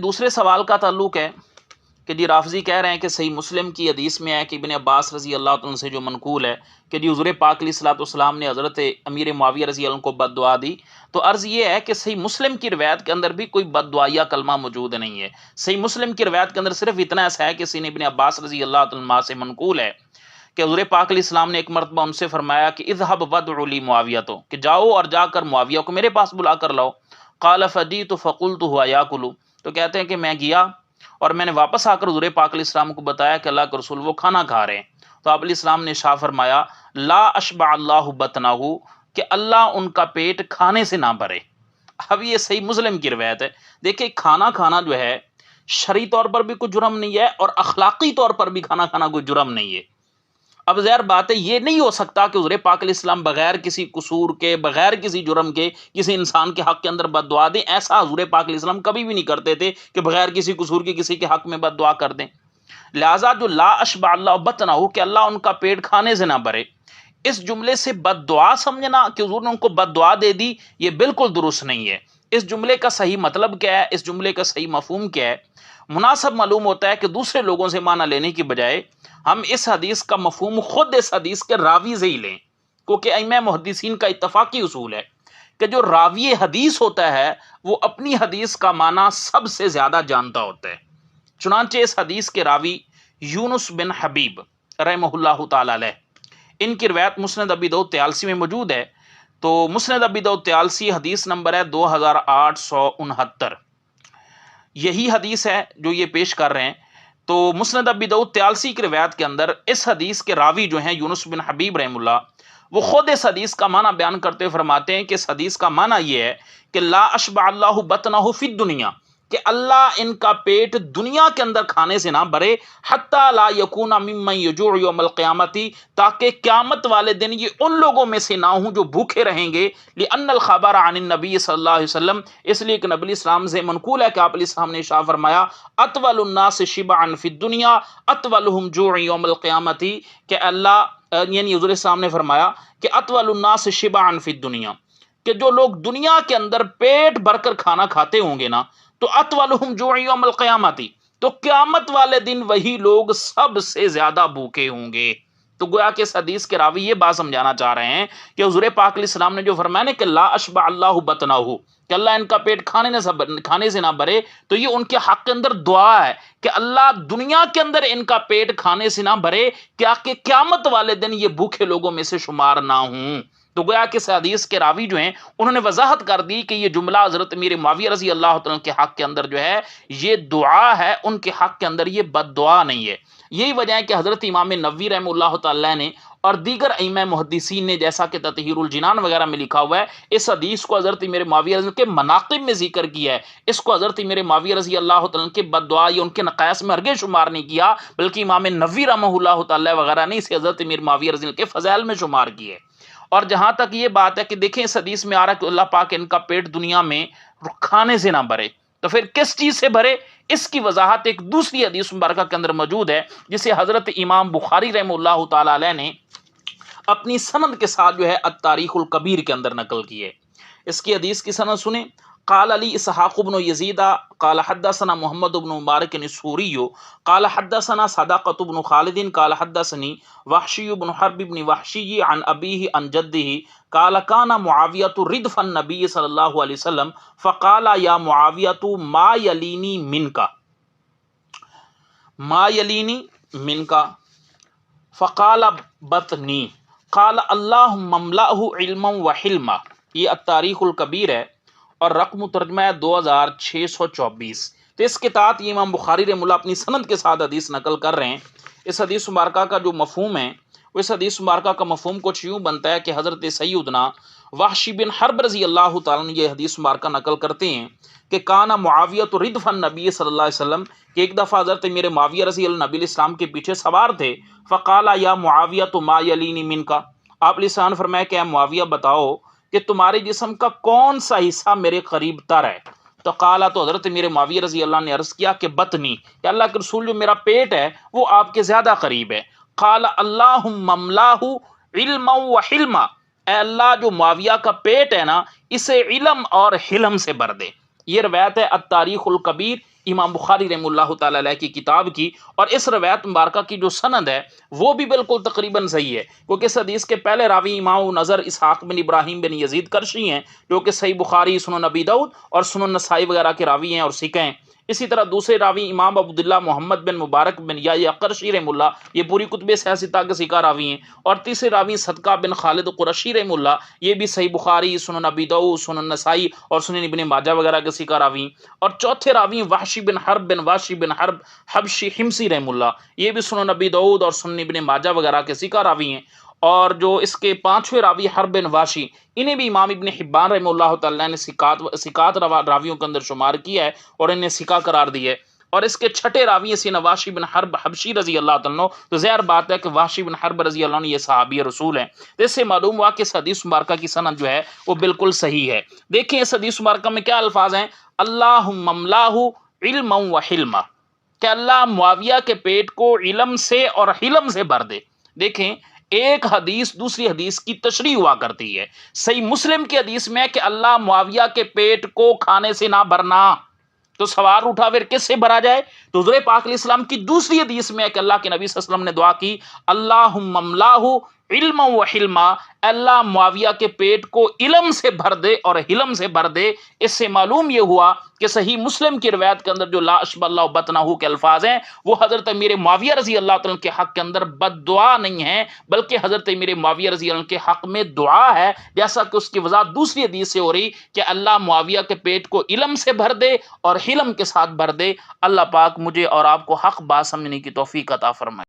دوسرے سوال کا تعلق ہے کہ جی رافضی کہہ رہے ہیں کہ صحیح مسلم کی حدیث میں ہے کہ ابن عباس رضی اللہ عنہ سے جو منقول ہے کہ جی حضور پاک علیہ الصلوۃ والسلام نے حضرت امیر معاویہ رضی اللہ عنہ کو بد دعا دی، تو عرض یہ ہے کہ صحیح مسلم کی روایت کے اندر بھی کوئی بد دعا یا کلمہ موجود نہیں ہے۔ صحیح مسلم کی روایت کے اندر صرف اتنا ایسا ہے کہ سین ابن عباس رضی اللہ عنہ سے منقول ہے کہ حضور پاک علیہ السلام نے ایک مرتبہ ان سے فرمایا کہ اذهب ودع لی معاویہ، تو کہ جاؤ اور جا کر معاویہ کو میرے پاس بلا کر لاؤ۔ قال فجئت فقلت هو یاکل، تو کہتے ہیں کہ میں گیا اور میں نے واپس آ کر حضور پاک علیہ السلام کو بتایا کہ اللہ کے رسول وہ کھانا کھا رہے ہیں، تو آپ علیہ السلام نے ارشاد فرمایا لا اشبع اللہ بطنہ، کہ اللہ ان کا پیٹ کھانے سے نہ بھرے۔ اب یہ صحیح مسلم کی روایت ہے۔ دیکھیں کھانا کھانا جو ہے شرعی طور پر بھی کوئی جرم نہیں ہے اور اخلاقی طور پر بھی کھانا کھانا کوئی جرم نہیں ہے۔ اب ظاہر بات ہے یہ نہیں ہو سکتا کہ حضور پاک علیہ السلام بغیر کسی قصور کے، بغیر کسی جرم کے کسی انسان کے حق کے اندر بد دعا دیں۔ ایسا حضور پاک علیہ السلام کبھی بھی نہیں کرتے تھے کہ بغیر کسی قصور کے کسی کے حق میں بد دعا کر دیں۔ لہٰذا جو لا اشبع اللہ بطنہ، کہ اللہ ان کا پیٹ کھانے سے نہ بھرے، اس جملے سے بد دعا سمجھنا کہ حضور نے ان کو بد دعا دے دی، یہ بالکل درست نہیں ہے۔ اس جملے کا صحیح مطلب کیا ہے، اس جملے کا صحیح مفہوم کیا ہے؟ مناسب معلوم ہوتا ہے کہ دوسرے لوگوں سے معنی لینے کی بجائے ہم اس حدیث کا مفہوم خود اس حدیث کے راوی سے ہی لیں، کیونکہ ائمہ محدثین کا اتفاقی اصول ہے کہ جو راوی حدیث ہوتا ہے وہ اپنی حدیث کا معنی سب سے زیادہ جانتا ہوتا ہے۔ چنانچہ اس حدیث کے راوی یونس بن حبیب رحمہ اللہ تعالی علیہ، ان کی روایت مسند ابی داؤد 83 میں موجود ہے۔ تو مسند ابی داؤد 83 حدیث نمبر ہے 2869، یہی حدیث ہے جو یہ پیش کر رہے ہیں۔ تو مسند ابی داؤد 83 کی روایت کے اندر اس حدیث کے راوی جو ہیں یونس بن حبیب رحم اللہ، وہ خود اس حدیث کا معنی بیان کرتے ہوئے فرماتے ہیں کہ اس حدیث کا معنی یہ ہے کہ لا اشبع اللہ بطنہ فی الدنیا، کہ اللہ ان کا پیٹ دنیا کے اندر کھانے سے نہ بھرے، حتی لا یکون ممن یجوع یوم القیامت، تاکہ قیامت والے دن یہ ان لوگوں میں سے نہ ہوں جو بھوکے رہیں گے۔ لأن الخبر عن النبی صلی اللہ علیہ وسلم، اس لیے کہ نبی اسلام سے منقول ہے کہ آپ علیہ السلام نے ارشاد فرمایا اطول الناس شبعا فی الدنیا اطولهم جوعا یوم القیامت، کہ اللہ یعنی حضور اسلام نے فرمایا کہ اطول الناس شبعا فی الدنیا، کہ جو لوگ دنیا کے اندر پیٹ بھر کر کھانا کھاتے ہوں گے نا، تو اطولهم جوعا یوم القیامت، تو قیامت والے دن وہی لوگ سب سے زیادہ بھوکے ہوں گے۔ تو گویا کہ اس حدیث کے راوی یہ بات سمجھانا چاہ رہے ہیں کہ حضور پاک علیہ السلام نے جو فرمایا نا کہ لا اشبع اللہ بطنہ، کہ اللہ ان کا پیٹ کھانے سے نہ بھرے، تو یہ ان کے حق کے اندر دعا ہے کہ اللہ دنیا کے اندر ان کا پیٹ کھانے سے نہ بھرے، کیا کہ قیامت والے دن یہ بھوکے لوگوں میں سے شمار نہ ہوں۔ تو گویا کہ اس حدیث کے راوی جو ہیں انہوں نے وضاحت کر دی کہ یہ جملہ حضرت امیر معاویہ رضی اللہ عنہ کے حق کے اندر جو ہے یہ دعا ہے، ان کے حق کے اندر یہ بد دعا نہیں ہے۔ یہی وجہ ہے کہ حضرت امام نووی رحمہ اللہ تعالی نے اور دیگر ائمہ محدثین نے جیسا کہ تطہیر الجنان وغیرہ میں لکھا ہوا ہے، اس حدیث کو حضرت امیر معاویہ رضی اللہ کے مناقب میں ذکر کیا ہے، اس کو حضرت امیر معاویہ رضی اللہ تعالی کے بد دعا یا ان کے نقائص میں ہرگز شمار نہیں کیا، بلکہ امام نووی رحمہ اللہ تعالی وغیرہ نے اسے حضرت امیر معاویہ رضی اللہ کے فضائل میں شمار کیے۔ اور جہاں تک یہ بات ہے کہ دیکھیں اس حدیث میں آ رہا ہے کہ اللہ پاک ان کا پیٹ دنیا میں کھانے سے نہ بھرے، تو پھر کس چیز سے بھرے؟ اس کی وضاحت ایک دوسری حدیث مبارکہ کے اندر موجود ہے، جسے حضرت امام بخاری رحمہ اللہ تعالی علیہ نے اپنی سند کے ساتھ جو ہے التاریخ الکبیر کے اندر نقل کی ہے۔ اس کی حدیث کی سند سنیں۔ قال علی اسحاق بن یزید قال حدثنا محمد بن مبارک السوری قال حدثنا صدقۃ بن خالد قال حدثني وحشی بن حرب بن وحشی عن ابیہ عن جدہ قال كان معاویۃ ردف النبی صلی اللہ علیہ وسلم فقال یا معاویۃ ما یلینی منک، ما یلینی منک فقال بطنی، قال اللہم املأہ علما وحلما۔ یہ التاریخ الکبیر ہے اور رقم ترجمہ ہے 2624۔ تو اس کے تحت یہ امام بخاری رحمہ اللہ اپنی سند کے ساتھ حدیث نقل کر رہے ہیں۔ اس حدیث مبارکہ کا جو مفہوم ہے وہ اس حدیث مبارکہ کا مفہوم کچھ یوں بنتا ہے کہ حضرت سیدنا وحشی بن حرب رضی اللہ تعالیٰ نے یہ حدیث مبارکہ نقل کرتے ہیں کہ کانا معاویۃ ردف النبی صلی اللہ علیہ وسلم، کہ ایک دفعہ حضرت میرے معاویہ رضی اللہ نبی الاسلام کے پیچھے سوار تھے، فقالا یا معاویۃ ما یلینی منک، آپ علیہ السلام نے فرمایا کہ اے معاویہ بتاؤ کہ تمہارے جسم کا کون سا حصہ میرے قریب تر ہے؟ تو قالا، تو حضرت میرے معاویہ رضی اللہ نے عرض کیا کہ بطنی، کہ اللہ کے رسول جو میرا پیٹ ہے وہ آپ کے زیادہ قریب ہے۔ قال اللہم املاہ علما وحلما، اے اللہ جو معاویہ کا پیٹ ہے نا اسے علم اور حلم سے بھر دے۔ یہ روایت ہے التاریخ الکبیر امام بخاری رحمہ اللہ تعالی علیہ کی کتاب کی، اور اس روایت مبارکہ کی جو سند ہے وہ بھی بالکل تقریباً صحیح ہے، کیونکہ اس حدیث کے پہلے راوی امام نظر اسحاق بن ابراہیم بن یزید کرشی ہیں، جو کہ صحیح بخاری، سنن نبی داؤد اور سنن نسائی وغیرہ کے راوی ہیں اور ثقہ ہیں۔ اسی طرح دوسرے راوی امام عبداللہ محمد بن مبارک بن یا قرشی رحم اللہ، یہ پوری کتب ستہ کے ثقہ راوی ہیں، اور تیسرے راوی صدقہ بن خالد قرشی رحم اللہ، یہ بھی صحیح بخاری، سنن نبی داؤد، سنن نسائی اور سنن ابن ماجہ وغیرہ کے ثقہ راوی ہیں۔ اور چوتھے راوی وحشی بن حرب حبشی حمصی رحم اللہ، یہ بھی سنن نبی داؤد اور سنن ابن ماجہ وغیرہ کے ثقہ راوی ہیں۔ اور جو اس کے پانچویں راوی حرب بن واشی، انہیں بھی امام ابن حبان رحمہ اللہ تعالیٰ نے ثقات راویوں کے اندر شمار کیا ہے اور انہیں ثقہ قرار دیا ہے۔ اور اس کے چھٹے راوی ہیں سینا واشی بن حرب حبشی رضی اللہ تعالیٰ عنہ، تو ظاہر بات ہے کہ واشی بن حرب رضی اللہ عنہ یہ صحابی رسول ہیں۔ تو اس سے معلوم ہوا کہ اس حدیث مبارکہ کی سند جو ہے وہ بالکل صحیح ہے۔ دیکھیں اس حدیث مبارکہ میں کیا الفاظ ہیں، اللہم املاہ علما و حلما، کہ اللہ معاویہ کے پیٹ کو علم سے اور حلم سے بھر دے۔ دیکھیں ایک حدیث دوسری حدیث کی تشریح ہوا کرتی ہے۔ صحیح مسلم کی حدیث میں کہ اللہ معاویہ کے پیٹ کو کھانے سے نہ بھرنا، تو سوال اٹھا پھر کس سے بھرا جائے؟ تو حضور پاک علیہ السلام کی دوسری حدیث میں ہے کہ اللہ کے نبی صلی اللہ علیہ وسلم نے دعا کی، اللہم املاہ علما و حلما، اللہ معاویہ کے پیٹ کو علم سے بھر دے اور حلم سے بھر دے۔ اس سے معلوم یہ ہوا کہ صحیح مسلم کی روایت کے اندر جو لا اشب اللہ بطنہ کے الفاظ ہیں وہ حضرت امیر معاویہ رضی اللہ تعالیٰ کے حق کے اندر بد دعا نہیں ہے، بلکہ حضرت امیر معاویہ رضی اللہ عنہ کے حق میں دعا ہے، جیسا کہ اس کی وضاحت دوسری حدیث سے ہو رہی کہ اللہ معاویہ کے پیٹ کو علم سے بھر دے اور حلم کے ساتھ بھر دے۔ اللہ پاک مجھے اور آپ کو حق بات سمجھنے کی توفیق عطا فرمائے۔